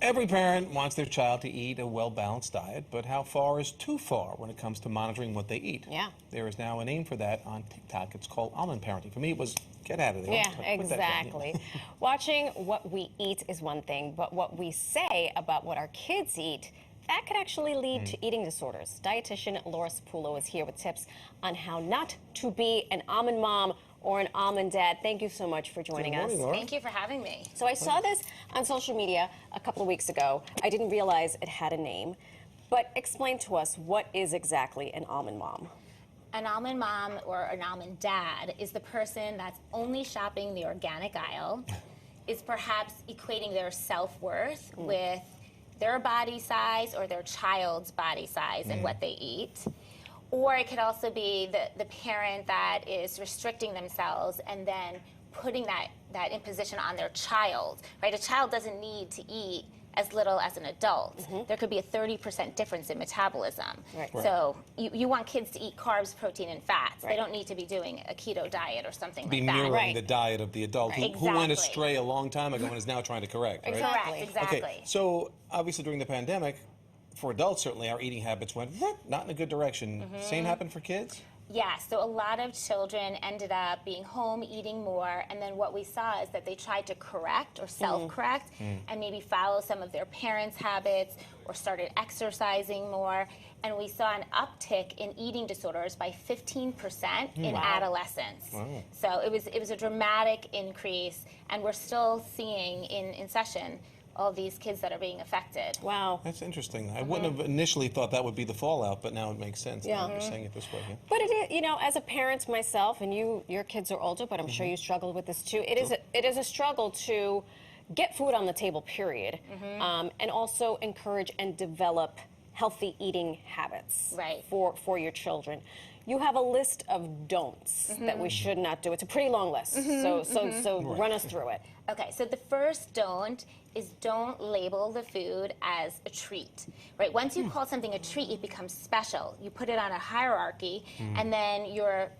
Every parent wants their child to eat a well-balanced diet, but how far is too far when it comes to monitoring what they eat? Yeah. There is now a name for that on TikTok. It's called almond parenting. For me, it was get out of there. Yeah, exactly. Watching what we eat is one thing, but what we say about what our kids eat, that could actually lead to eating disorders. Dietitian Laura Sapulo is here with tips on how not to be an almond mom or an almond dad. Thank you so much for joining us. Laura. Thank you for having me. So I saw this on social media a couple of weeks ago. I didn't realize it had a name, but explain to us, what is exactly an almond mom? An almond mom or an almond dad is the person that's only shopping the organic aisle, is perhaps equating their self-worth with their body size or their child's body size and what they eat. Or it could also be the parent that is restricting themselves and then putting that imposition on their child, right? A child doesn't need to eat as little as an adult. There could be a 30% difference in metabolism. Right. So you want kids to eat carbs, protein, and fats. They don't need to be doing a keto diet or something like that. Be mirroring Right. the diet of the adult who went astray a long time ago and is now trying to correct, right? Correct, exactly. Okay, so obviously during the pandemic, for adults certainly, our eating habits went not in a good direction. Same happened for kids? Yeah, so a lot of children ended up being home eating more, and then what we saw is that they tried to correct or self-correct and maybe follow some of their parents' habits or started exercising more, and we saw an uptick in eating disorders by 15% in adolescence. So it was a dramatic increase, and we're still seeing in session all these kids that are being affected. Wow. That's interesting. I wouldn't have initially thought that would be the fallout, but now it makes sense. Yeah. You're saying it this way. Yeah. But it is, you know, as a parent myself, and your kids are older, but I'm sure you struggled with this too. It is a struggle to get food on the table, period, and also encourage and develop healthy eating habits for your children. You have a list of don'ts that we should not do. It's a pretty long list, so run us through it. Okay, so the first don't is don't label the food as a treat, right? Once you call something a treat, it becomes special. You put it on a hierarchy, and then your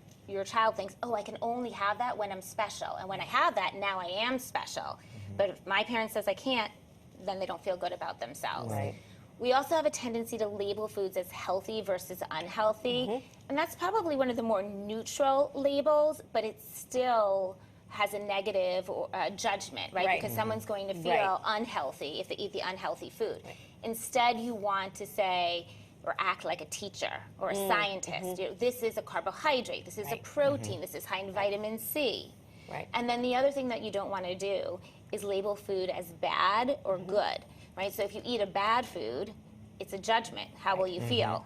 child thinks, oh, I can only have that when I'm special. And when I have that, now I am special. But if my parent says I can't, then they don't feel good about themselves. Right. We also have a tendency to label foods as healthy versus unhealthy. And that's probably one of the more neutral labels, but it still has a negative judgment, right? Because someone's going to feel unhealthy if they eat the unhealthy food. Instead, you want to say, or act like a teacher or a scientist. You know, this is a carbohydrate, this is a protein, this is high in vitamin C. Right. And then the other thing that you don't want to do is label food as bad or good, right? So if you eat a bad food, it's a judgment. How will you feel?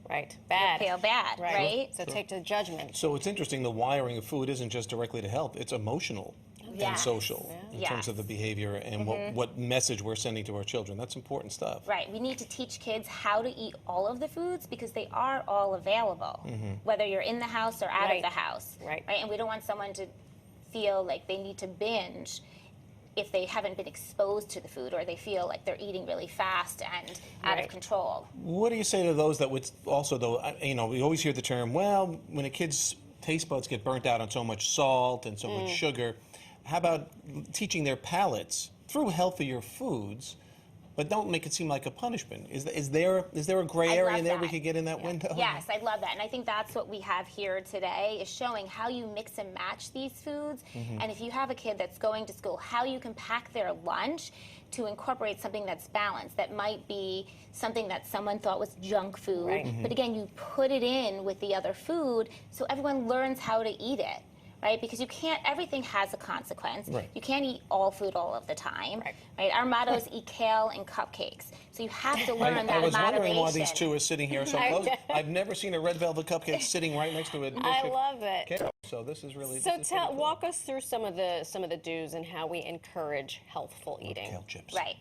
Right. Bad. You feel bad, right? So take to the judgment. So it's interesting, the wiring of food isn't just directly to health, it's emotional and social in terms of the behavior and what message we're sending to our children. That's important stuff. Right. We need to teach kids how to eat all of the foods because they are all available, whether you're in the house or out of the house. Right. And we don't want someone to feel like they need to binge if they haven't been exposed to the food or they feel like they're eating really fast and out of control. What do you say to those that would also, though, you know, we always hear the term, well, when a kid's taste buds get burnt out on so much salt and so much sugar, how about teaching their palates through healthier foods, but don't make it seem like a punishment? Is there a gray area in there we could get in that window? Yes, I love that. And I think that's what we have here today, is showing how you mix and match these foods. And if you have a kid that's going to school, how you can pack their lunch to incorporate something that's balanced, that might be something that someone thought was junk food. But again, you put it in with the other food so everyone learns how to eat it. Right, because you can't. Everything has a consequence. You can't eat all food all of the time. Right. Our motto is eat kale and cupcakes. So you have to learn that moderation. I was wondering why these two are sitting here so close. I've never seen a red velvet cupcake sitting right next to a dish I love it. Kale. So this is really. So walk us through some of the do's and how we encourage healthful eating. Kale chips. Right.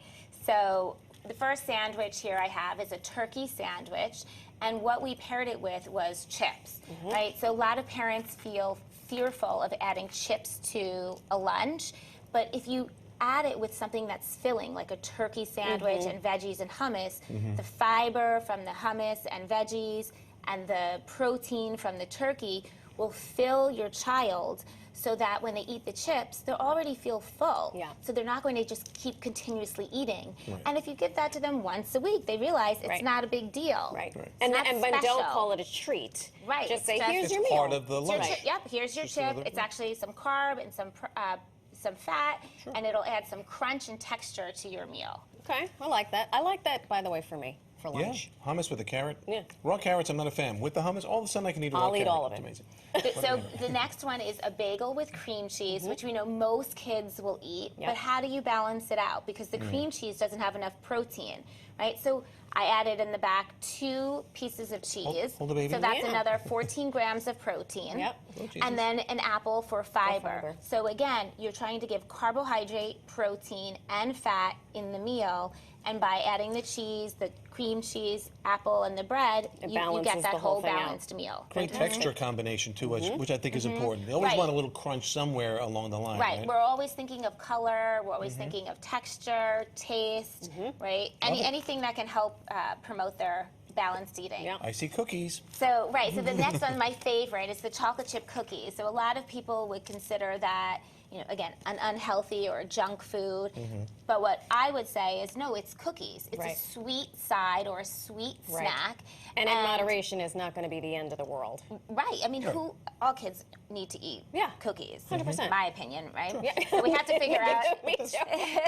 So the first sandwich here I have is a turkey sandwich, and what we paired it with was chips. Right. So a lot of parents feel fearful of adding chips to a lunch, but if you add it with something that's filling, like a turkey sandwich and veggies and hummus, the fiber from the hummus and veggies and the protein from the turkey will fill your child so that when they eat the chips, they already feel full. Yeah. So they're not going to just keep continuously eating. Right. And if you give that to them once a week, they realize it's Right. not a big deal. Right. Right. And not but don't special. call it a treat. Right, Just it's say, just- here's It's your meal. part of the It's your lunch. chip. Yep, here's your Just chip. another- It's actually some carb and some fat, and it'll add some crunch and texture to your meal. Okay, I like that. I like that, by the way, for me, for Yeah, lunch. hummus with a carrot. Yeah. Raw carrots, I'm not a fan. With the hummus, all of a sudden I can eat a raw I'll eat carrot. all of It's it. amazing. So the next one is a bagel with cream cheese, which we know most kids will eat. Yep. But how do you balance it out? Because the cream cheese doesn't have enough protein, right? So I added in the back 2 pieces of cheese. hold the baby. So that's Yeah. another 14 grams of protein. Yep. Oh, Jesus. And then an apple for fiber. fiber. So again, you're trying to give carbohydrate, protein, and fat in the meal. And by adding the cheese, the cream cheese, apple, and the bread, It you balances get that the whole whole thing out. balanced meal. Great texture combination too, which I think is important. They always Mm-hmm. Right. want a little crunch somewhere along the line. Right. We're always thinking of color. We're always thinking of texture, taste, right? Anything that can help promote their balanced eating. Yeah. I see cookies. So, right. So the next one, my favorite, is the chocolate chip cookies. So a lot of people would consider that, again, an unhealthy or a junk food. But what I would say is, no, it's cookies. It's Right. a sweet side or a sweet Right. snack. And in moderation is not going to be the end of the world. Right. I mean, all kids need to eat Yeah. cookies. 100%. In my opinion, right? So we have to figure out. Me too.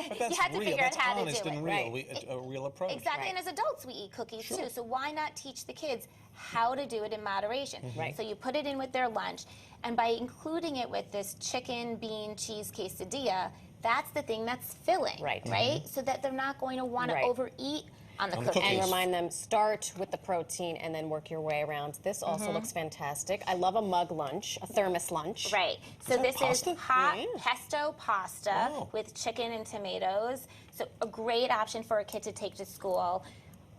But that's You have to real. figure out That's how to honest do and it. real. Right. A real approach. Exactly, Right. and as adults we eat cookies too, so why not teach the kids how to do it in moderation? Right. So you put it in with their lunch, and by including it with this chicken, bean, cheese quesadilla, that's the thing that's filling, Right. right? So that they're not going to want to Right. overeat on the On the cookies. And cookies. remind them, start with the protein and then work your way around. This also looks fantastic. I love a mug lunch, a thermos lunch. Right. So that this pasta? is hot Yeah. pesto pasta Oh. with chicken and tomatoes. So a great option for a kid to take to school.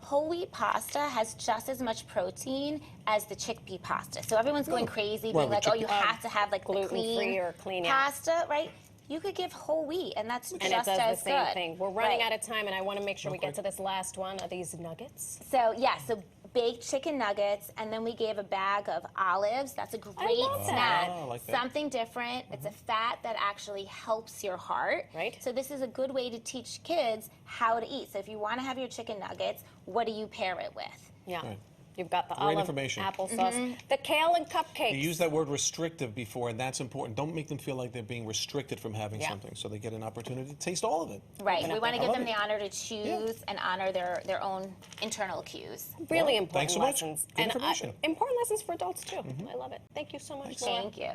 Whole wheat pasta has just as much protein as the chickpea pasta. So everyone's going crazy, Well, being the like, "Oh, you have to have like the gluten-free clean or clean, yeah. pasta," right? You could give whole wheat, and that's And just it does the as same good. thing. We're running Right. out of time, and I want to make sure we get Okay. to this last one. Are these nuggets? So yeah, so baked chicken nuggets, and then we gave a bag of olives. That's a great love snack. that. Oh, I like that. Something different. It's a fat that actually helps your heart. Right. So this is a good way to teach kids how to eat. So if you want to have your chicken nuggets, what do you pair it with? Yeah. Right. You've got the Great olive information. applesauce. The kale and cupcakes. You used that word restrictive before, and that's important. Don't make them feel like they're being restricted from having Yeah. something, so they get an opportunity to taste all of it. Right. We want to I give love them it. the honor to choose and honor their own internal cues. Really Well, important thanks so much. lessons. Good and information. important lessons for adults, too. I love it. Thank you so much, Laura. Thank you.